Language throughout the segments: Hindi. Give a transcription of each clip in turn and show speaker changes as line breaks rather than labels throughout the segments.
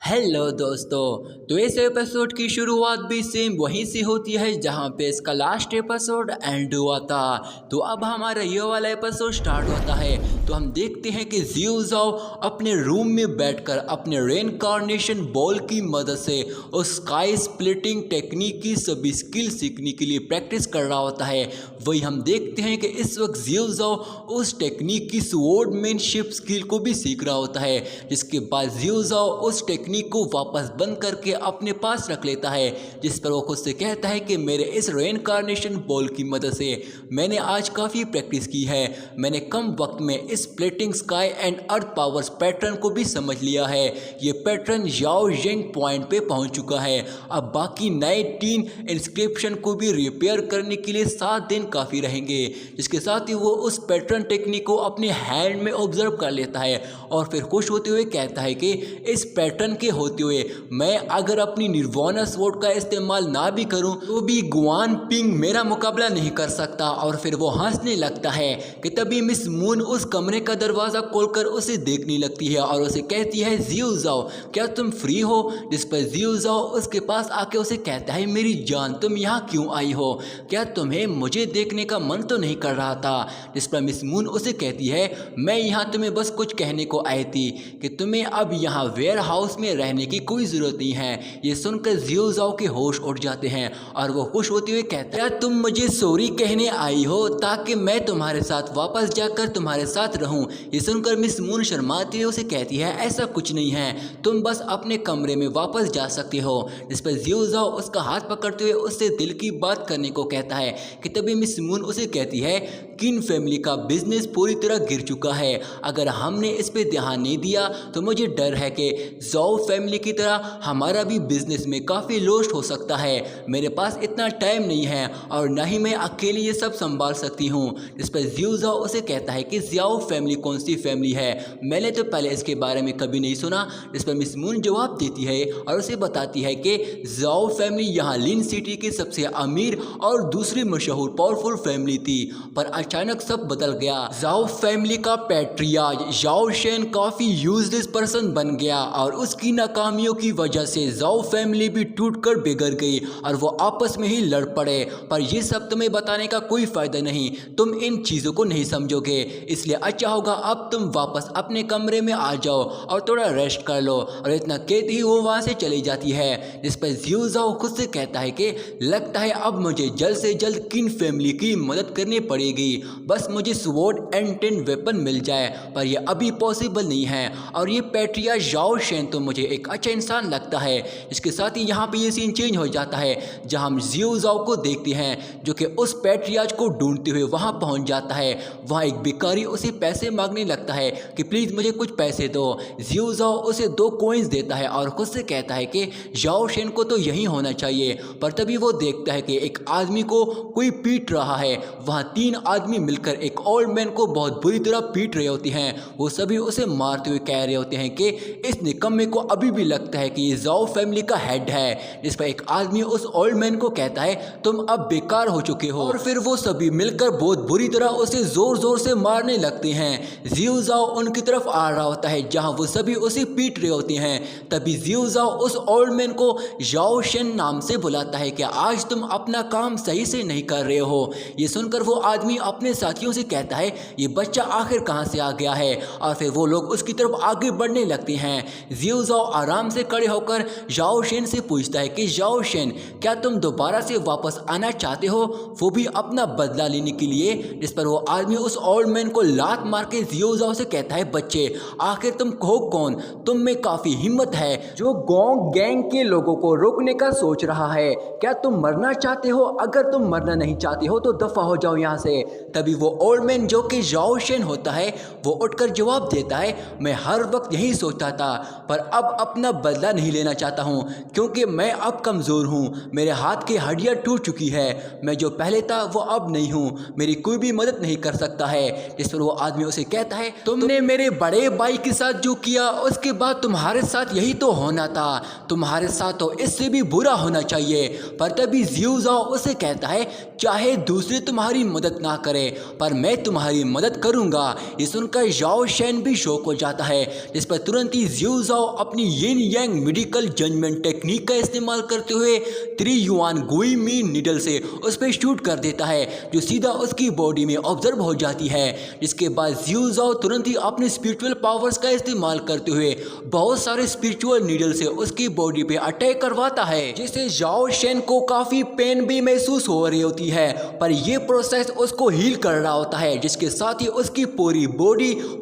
हेलो दोस्तों। तो इस एपिसोड की शुरुआत भी सेम वहीं से होती है जहां पे इसका लास्ट एपिसोड एंड हुआ था। तो अब हमारा ये वाला एपिसोड स्टार्ट होता है। तो हम देखते हैं कि जियो जाओ अपने रूम में बैठकर अपने रेनकार्नेशन बॉल की मदद से उस स्काई स्प्लिटिंग टेक्निक की सभी स्किल सीखने के लिए प्रैक्टिस कर रहा होता है। वही हम देखते हैं कि इस वक्त जियो जाओ उस टेक्निक की स्वॉर्डमैनशिप स्किल को भी सीख रहा होता है, जिसके बाद जियो जाओ उस टेक्निक को वापस बंद करके अपने पास रख लेता है, जिस पर वो खुद से कहता है कि मेरे इस रेनकार्नेशन बॉल की मदद से मैंने आज काफ़ी प्रैक्टिस की है। मैंने कम वक्त में इस splitting sky and earth powers pattern को भी समझ लिया है। ये पैटर्न याओ जेंग पॉइंट पे पहुंच चुका है। अब बाकी नए 3 इंस्क्रिप्शन को भी रिपेयर करने के लिए 7 दिन काफ़ी रहेंगे, जिसके साथ ही वो उस पैटर्न टेक्निक को अपने हैंड में ऑब्जर्व कर लेता है और फिर खुश होते हुए कहता है कि इस पैटर्न के होते हुए मैं अगर अपनी निर्वाणा स्वॉर्ड का इस्तेमाल ना भी करूं तो भी गुआन पिंग मेरा मुकाबला नहीं कर सकता। और फिर वो हंसने लगता है कि तभी मिस मून उस कमरे का दरवाज़ा खोलकर उसे देखने लगती है और उसे कहती है जियो जाओ क्या तुम फ्री हो। जिस पर जियो जाओ उसके पास आके उसे कहता है मेरी जान तुम यहाँ क्यों आई हो, क्या तुम्हें मुझे देखने का मन तो नहीं कर रहा था। जिस पर मिस मून उसे कहती है मैं यहाँ तुम्हें बस कुछ कहने को आई थी कि तुम्हें अब यहाँ वेयर हाउस में रहने की कोई ज़रूरत नहीं है। ये सुनकर जियो जाओ के होश उड़ जाते हैं और वो खुश होते हुए कहते हैं क्या तुम मुझे सॉरी कहने आई हो ताकि मैं तुम्हारे साथ वापस जाकर तुम्हारे साथ रहूं। ये सुनकर मिस मून शर्माती हुई उसे कहती है ऐसा कुछ नहीं है, तुम बस अपने कमरे में वापस जा सकते हो। जिस पर जियो जाओ उसका हाथ पकड़ते हुए उससे दिल की बात करने को कहता है कि तभी मिस मून उसे कहती है किन फैमिली का बिजनेस पूरी तरह गिर चुका है। अगर हमने इस पे ध्यान नहीं दिया तो मुझे डर है कि जाओ फैमिली की तरह हमारा भी बिजनेस में काफ़ी लॉस्ट हो सकता है। मेरे पास इतना टाइम नहीं है और ना ही मैं अकेले ये सब संभाल सकती हूँ। इस पर जियो जाओ उसे कहता है कि जियाओ फैमिली कौन सी फैमिली है, मैंने तो पहले इसके बारे में कभी नहीं सुना। इस पर मिस मून जवाब देती है और उसे बताती है कि जाओ फैमिली यहाँ लिन सिटी की सबसे अमीर और दूसरी मशहूर पावरफुल फैमिली थी, पर अचानक सब बदल गया। जाओ फैमिली का पैट्रियार्क याओ शेन काफ़ी यूजलेस पर्सन बन गया और उसकी नाकामियों की वजह से जाओ फैमिली भी टूटकर बिगड़ गई और वो आपस में ही लड़ पड़े। पर ये सब तुम्हें बताने का कोई फ़ायदा नहीं, तुम इन चीज़ों को नहीं समझोगे, इसलिए अच्छा होगा अब तुम वापस अपने कमरे में आ जाओ और थोड़ा रेस्ट कर लो। और इतना कहते ही वो वहाँ से चली जाती है। जिस पर जियो जाओ खुद से कहता है कि लगता है अब मुझे जल्द से जल्द किन फैमिली की मदद करनी पड़ेगी, बस मुझे स्वॉर्ड एंड 10 वेपन मिल जाए, पर यह अभी पॉसिबल नहीं है। और ये पैट्रियार्क याओ शेन तो मुझे एक अच्छा इंसान लगता है। इसके साथ ही यहाँ पे ये सीन चेंज हो जाता है जहाँ हम जियो जाओ को देखते हैं जो कि उस पैट्रियार्क को ढूंढते हुए वहाँ पहुँच जाता है। वहाँ एक भिखारी उसे पैसे मांगने लगता है कि प्लीज़ मुझे कुछ पैसे दो। जियो जाओ उसे 2 कॉइन्स देता है और खुद से कहता है कि याओ शेन को तो यही होना चाहिए। पर तभी वो देखता है कि एक आदमी को कोई पीट रहा है। वहाँ 3 आदमी मिलकर एक ओल्ड मैन को बहुत बुरी तरह पीट रहे होते हैं। वो सभी उसे मारते हुए कह रहे होते हैं कि इस निकम्मे को अभी भी लगता है कि ये जाओ फैमिली का हेड है। जिस पर एक आदमी उस ओल्ड मैन को कहता है तुम अब बेकार हो चुके हो। और फिर वो सभी मिलकर बहुत बुरी तरह उसे जोर जोर से मारने लगते हैं। जियो जाओ उनकी तरफ आ रहा होता है जहां वो सभी उसे पीट रहे होते हैं। तभी जियो जाओ उस ओल्ड मैन को याओ शेन नाम से बुलाता है कि आज तुम अपना काम सही से नहीं कर रहे हो। ये सुनकर वो आदमी अपने साथियों से कहता है ये बच्चा आखिर कहाँ से आ गया है। और फिर वो लोग उसकी तरफ आगे बढ़ने लगते हैं। जियो जाओ आराम से खड़े होकर याओ शेन से पूछता है कि याओ शेन क्या तुम दोबारा से वापस आना चाहते हो, वो भी अपना बदला लेने के लिए। जिस पर वो आदमी उस ओल्ड मैन को लात मार के जियो जाओ से कहता है बच्चे आखिर तुम हो कौन, तुम में काफ़ी हिम्मत है जो गोंग गैंग के लोगों को रोकने का सोच रहा है, क्या तुम मरना चाहते हो, अगर तुम मरना नहीं चाहते हो तो दफा हो जाओ यहाँ से। तभी वो ओल्ड मैन जो कि याओ शेन होता है वो उठकर जवाब देता है मैं हर वक्त यही सोचता था पर अब अपना बदला नहीं लेना चाहता हूँ क्योंकि मैं अब कमज़ोर हूँ, मेरे हाथ की हड्डियाँ टूट चुकी है, मैं जो पहले था वो अब नहीं हूँ, मेरी कोई भी मदद नहीं कर सकता है। जिस पर वो आदमी उसे कहता है तुमने मेरे बड़े भाई के साथ जो किया उसके बाद तुम्हारे साथ यही तो होना था, तुम्हारे साथ तो इससे भी बुरा होना चाहिए। पर तभी जियो जाओ उसे कहता है चाहे दूसरे तुम्हारी मदद ना करे पर मैं तुम्हारी मदद करूँगा। ये सुनकर सुनकर जाओ शेन भी शॉक हो जाता है, जिस पर तुरंत ही जियो जाओ अपनी यिन यांग मेडिकल जजमेंट टेक्निक का इस्तेमाल करते हुए 3 युआन गुई मीन नीडल से उस पर शूट कर देता है, जो सीधा उसकी बॉडी में ऑब्जर्व हो जाती है। जिसके बाद जियो जाओ तुरंत ही अपने स्पिरिचुअल पावर्स का इस्तेमाल करते हुए बहुत सारे स्पिरिचुअल नीडल से उसकी बॉडी पे अटैक करवाता है, जिससे जाओ शेन को काफी पेन भी महसूस हो रही होती है, पर यह प्रोसेस उसको हील कर रहा होता है, जिसके साथ ही उसकी पूरी बॉडी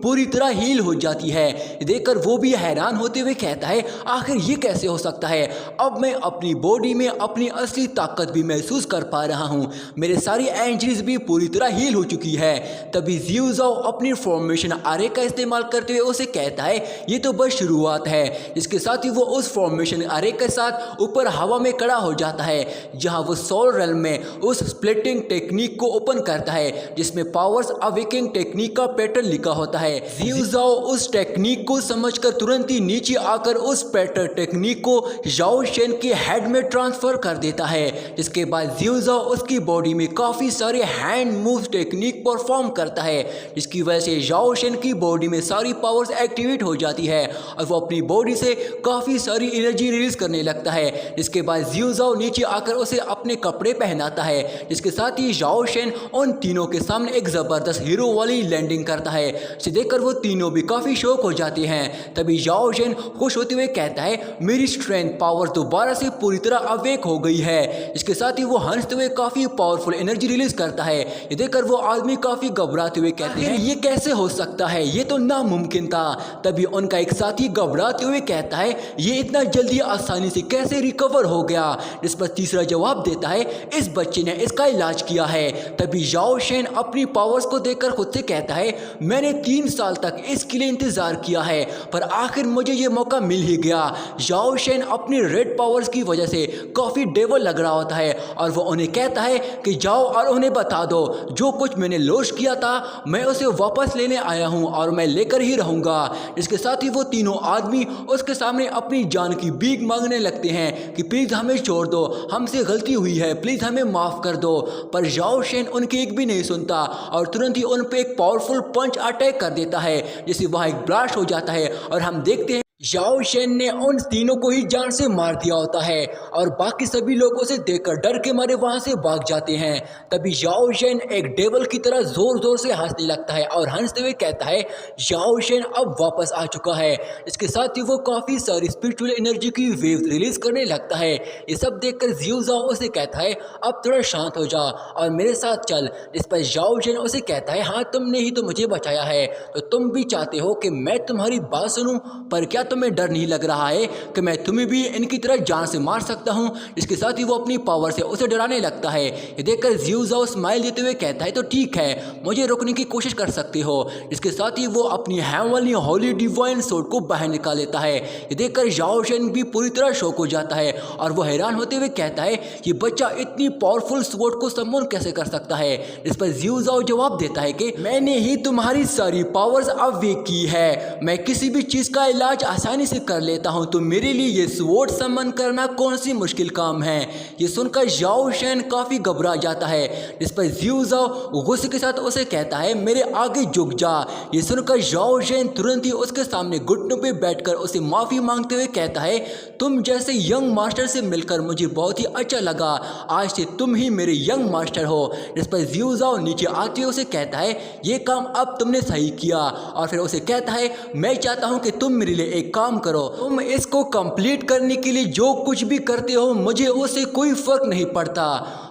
पूरी तरह हील हो जाती है। देखकर वो भी हैरान होते हुए कहता है, आखिर ये कैसे हो सकता है? अब मैं अपनी बॉडी में अपनी असली ताकत भी महसूस कर पा रहा हूँ, मेरे सारी एनर्जीज भी पूरी तरह हील हो चुकी है। तभी जियो जाओ अपनी फॉर्मेशन आरे का इस्तेमाल करते हुए उसे कहता है, ये तो बस शुरुआत है। इसके साथ ही वो उस फॉर्मेशन आरे के साथ ऊपर हवा में खड़ा हो जाता है, जहां वो सोल रेल्म में उस स्प्लिटिंग टेक्निक को ओपन करता है, जिसमें पावर्स अवेकिंग टेक्निक का पैटर्न लिखा होता है। जियो जाओ उस टेक्निक को समझकर तुरंत ही नीचे आकर उस पैटर्न टेक्निक को जाओ शेन के हेड में ट्रांसफर कर देता है। जिसके बाद जियो जाओ उसकी बॉडी में काफी सारे हैंड मूव टेक्निक परफॉर्म करता है, जिसकी वजह से जाओ शेन की बॉडी में सारी पावर्स एक्टिवेट हो जाती है और वो अपनी बॉडी से काफी सारी एनर्जी रिलीज करने लगता है। जिसके बाद जियो जाओ नीचे आकर उसे अपने कपड़े पहनाता है, जिसके साथ ही जाओ शेन उन तीनों के सामने एक जबरदस्त हीरो वाली लैंडिंग करता है, जिसे देखकर वो तीनों भी काफी शॉक हो जाते हैं। तभी जाओ शेन खुश होते हुए कहता है, मेरी स्ट्रेंथ पावर दोबारा से पूरी तरह अवेक हो गई है। इसके साथ ही वो हंसते हुए काफी पावरफुल एनर्जी रिलीज करता है। ये देखकर वो आदमी काफी घबराते हुए कहते हैं, ये कैसे हो सकता है, ये तो नामुमकिन था। तभी उनका एक साथी घबराते हुए कहता है, ये इतना जल्दी आसानी से कैसे रिकवर हो गया? जिस पर तीसरा जवाब देता है, इस बच्चे ने इसका इलाज किया है। तभी जाओ शेन अपनी पावर्स को देखकर खुद से कहता है, मैंने 3 साल तक इसके लिए इंतजार किया है, पर आखिर मुझे ये मौका मिल ही गया। जाओ शेन अपनी रेड पावर्स की वजह से काफी डेवल लग रहा होता है और वो उन्हें कहता है कि जाओ और उन्हें बता दो, जो कुछ मैंने लॉस किया था मैं उसे वापस लेने आया हूं और मैं लेकर ही रहूंगा। इसके साथ ही वो तीनों आदमी उसके सामने अपनी जान की भीख मांगने लगते हैं कि प्लीज हमें छोड़ दो, हमसे गलती हुई है, प्लीज हमें माफ कर दो। पर जाओ शेन उनकी एक भी नहीं सुनता और तुरंत ही उन पे एक पावरफुल पंच अटैक कर देता है, जिससे वहां एक ब्लास्ट हो जाता है और हम देखते हैं जाओ शेन ने उन तीनों को ही जान से मार दिया होता है और बाकी सभी लोग उसे देखकर डर के मारे वहां से भाग जाते हैं। तभी जाओ शेन एक डेवल की तरह जोर जोर से हंसने लगता है और हंसते हुए कहता है, जाओ शेन अब वापस आ चुका है। इसके साथ ही वो काफी सारी स्पिरिचुअल एनर्जी की वेव रिलीज करने लगता है। ये सब देखकर जियो जाओ उसे कहता है, अब थोड़ा शांत हो जा और मेरे साथ चल। इस पर जाओ शेन उसे कहता है, हाँ तुमने ही तो मुझे बचाया है, तो तुम भी चाहते हो कि मैं तुम्हारी बात सुनूं, पर क्या तुम्हें डर नहीं लग रहा है कि मैं तुम्हें भी इनकी तरह जान से मार सकता हूं? इसके साथ ही वो अपनी पावर से उसे डराने लगता है। ये देखकर जियो जाओ स्माइल देते हुए कहता है, तो ठीक है, मुझे रोकने की कोशिश कर सकते हो। इसके साथ ही वो अपनी हेवनली होली डिवाइन सोर्ड को बाहर निकाल लेता है। ये देखकर जाओ शेन भी पूरी तरह शॉक हो जाता है और वो हैरान होते हुए कहता है, ये बच्चा इतनी पावरफुल स्वॉर्ड को समन कैसे कर सकता है? इस पर जियो जाओ जवाब देता है कि मैंने ही तुम्हारी सारी पावर्स अवेक की है, मैं किसी भी चीज का इलाज आसानी से कर लेता हूं, तो मेरे लिए ये स्वॉर्ड समन करना कौन सी मुश्किल काम है? ये सुनकर जाओ शेन काफी घबरा जाता है। इस पर जियो जाओ गुस्से के साथ उसे कहता है, मेरे आगे झुक जा। ये सुनकर जाओ शेन तुरंत ही उसके सामने घुटनों पे बैठकर उसे माफी मांगते हुए कहता है, तुम जैसे यंग मास्टर से मिलकर मुझे बहुत ही अच्छा लगा, आज से तुम ही मेरे यंग मास्टर हो। इस पर जियो जाओ नीचे आते हुए उसे कहता है, ये काम अब तुमने सही किया। और फिर उसे कहता है, मैं चाहता हूं कि तुम मेरे लिए एक काम करो, तुम इसको कंप्लीट करने के लिए जो कुछ भी करते हो मुझे उससे कोई फर्क नहीं पड़ता,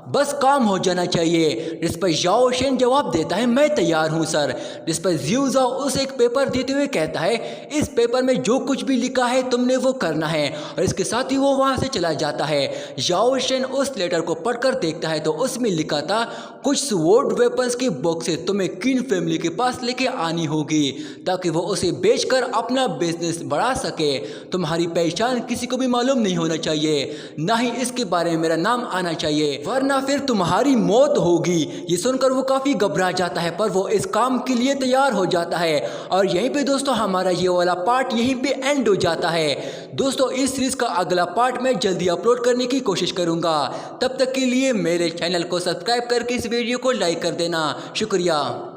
बस काम हो जाना चाहिए। जिस पर जाओ शेन जवाब देता है, मैं तैयार हूं सर। जिस पर जियो जाओ उसे एक पेपर देते हुए कहता है, इस पेपर में जो कुछ भी लिखा है तुमने वो करना है। और इसके साथ ही वो वहां से चला जाता है। जाओ शेन उस लेटर को पढ़कर देखता है तो उसमें लिखा था, कुछ स्वॉर्ड वेपन्स की बॉक्सेस तुम्हें किन फैमिली के पास लेके आनी होगी ताकि वो उसे बेचकर अपना बिजनेस बढ़ा सके। तुम्हारी पहचान किसी को भी मालूम नहीं होना चाहिए, ना ही इसके बारे में मेरा नाम आना चाहिए, वरना फिर तुम्हारी मौत होगी। ये सुनकर वो काफी घबरा जाता है, पर वो इस काम के लिए तैयार हो जाता है। और यहीं पे दोस्तों हमारा ये वाला पार्ट यहीं पे एंड हो जाता है। दोस्तों इस सीरीज का अगला पार्ट मैं जल्दी अपलोड करने की कोशिश करूंगा। तब तक के लिए मेरे चैनल को सब्सक्राइब करके इस वीडियो को लाइक कर देना। शुक्रिया।